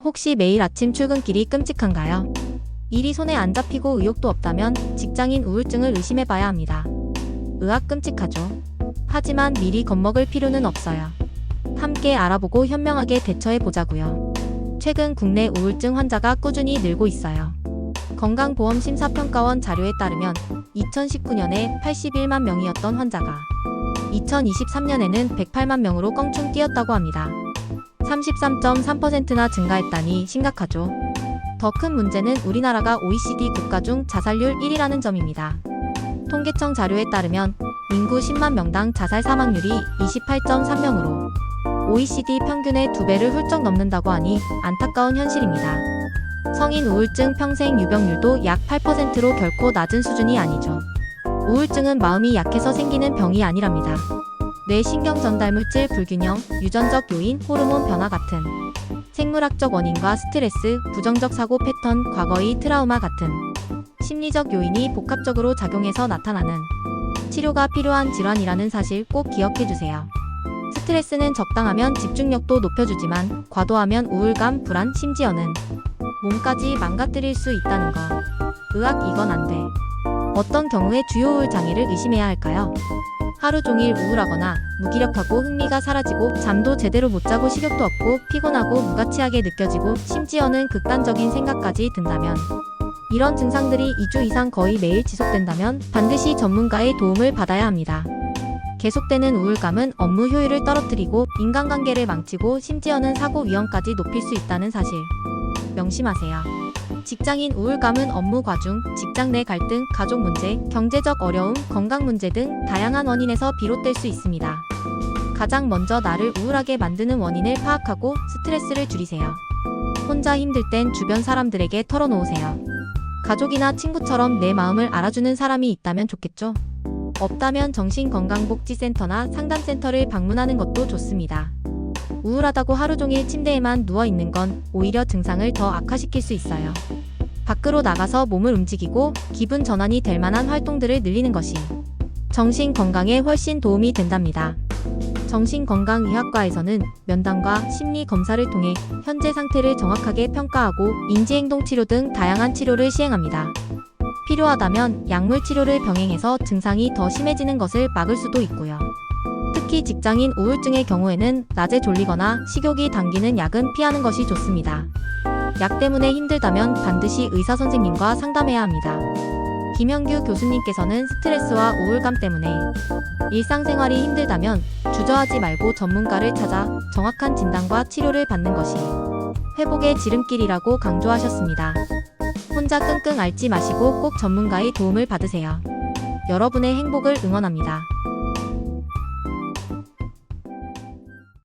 혹시 매일 아침 출근길이 끔찍한가요? 일이 손에 안 잡히고 의욕도 없다면 직장인 우울증을 의심해봐야 합니다. 으악 끔찍하죠. 하지만 미리 겁먹을 필요는 없어요. 함께 알아보고 현명하게 대처해보자고요. 최근 국내 우울증 환자가 꾸준히 늘고 있어요. 건강보험심사평가원 자료에 따르면 2019년에 81만 명이었던 환자가 2023년에는 108만 명으로 껑충 뛰었다고 합니다. 33.3%나 증가했다니 심각하죠. 더 큰 문제는 우리나라가 OECD 국가 중 자살률 1위라는 점입니다. 통계청 자료에 따르면 인구 10만 명당 자살 사망률이 28.3명으로 OECD 평균의 2배를 훌쩍 넘는다고 하니 안타까운 현실입니다. 성인 우울증 평생 유병률도 약 8%로 결코 낮은 수준이 아니죠. 우울증은 마음이 약해서 생기는 병이 아니랍니다. 뇌 신경 전달물질 불균형, 유전적 요인, 호르몬 변화 같은 생물학적 원인과 스트레스, 부정적 사고 패턴, 과거의 트라우마 같은 심리적 요인이 복합적으로 작용해서 나타나는 치료가 필요한 질환이라는 사실 꼭 기억해주세요. 스트레스는 적당하면 집중력도 높여주지만 과도하면 우울감, 불안, 심지어는 몸까지 망가뜨릴 수 있다는 거. 으악, 이건 안 돼. 어떤 경우에 주요 우울 장애를 의심해야 할까요? 하루 종일 우울하거나 무기력하고 흥미가 사라지고 잠도 제대로 못 자고 식욕도 없고 피곤하고 무가치하게 느껴지고 심지어는 극단적인 생각까지 든다면, 이런 증상들이 2주 이상 거의 매일 지속된다면 반드시 전문가의 도움을 받아야 합니다. 계속되는 우울감은 업무 효율을 떨어뜨리고 인간관계를 망치고 심지어는 사고 위험까지 높일 수 있다는 사실 명심하세요. 직장인 우울감은 업무 과중, 직장 내 갈등, 가족 문제, 경제적 어려움, 건강 문제 등 다양한 원인에서 비롯될 수 있습니다. 가장 먼저 나를 우울하게 만드는 원인을 파악하고 스트레스를 줄이세요. 혼자 힘들 땐 주변 사람들에게 털어놓으세요. 가족이나 친구처럼 내 마음을 알아주는 사람이 있다면 좋겠죠? 없다면 정신건강복지센터나 상담센터를 방문하는 것도 좋습니다. 우울하다고 하루 종일 침대에만 누워 있는 건 오히려 증상을 더 악화시킬 수 있어요. 밖으로 나가서 몸을 움직이고 기분 전환이 될 만한 활동들을 늘리는 것이 정신 건강에 훨씬 도움이 된답니다. 정신건강의학과에서는 면담과 심리 검사를 통해 현재 상태를 정확하게 평가하고 인지행동 치료 등 다양한 치료를 시행합니다. 필요하다면 약물 치료를 병행해서 증상이 더 심해지는 것을 막을 수도 있고요. 특히 직장인 우울증의 경우에는 낮에 졸리거나 식욕이 당기는 약은 피하는 것이 좋습니다. 약 때문에 힘들다면 반드시 의사 선생님과 상담해야 합니다. 김현규 교수님께서는 스트레스와 우울감 때문에 일상생활이 힘들다면 주저하지 말고 전문가를 찾아 정확한 진단과 치료를 받는 것이 회복의 지름길이라고 강조하셨습니다. 혼자 끙끙 앓지 마시고 꼭 전문가의 도움을 받으세요. 여러분의 행복을 응원합니다.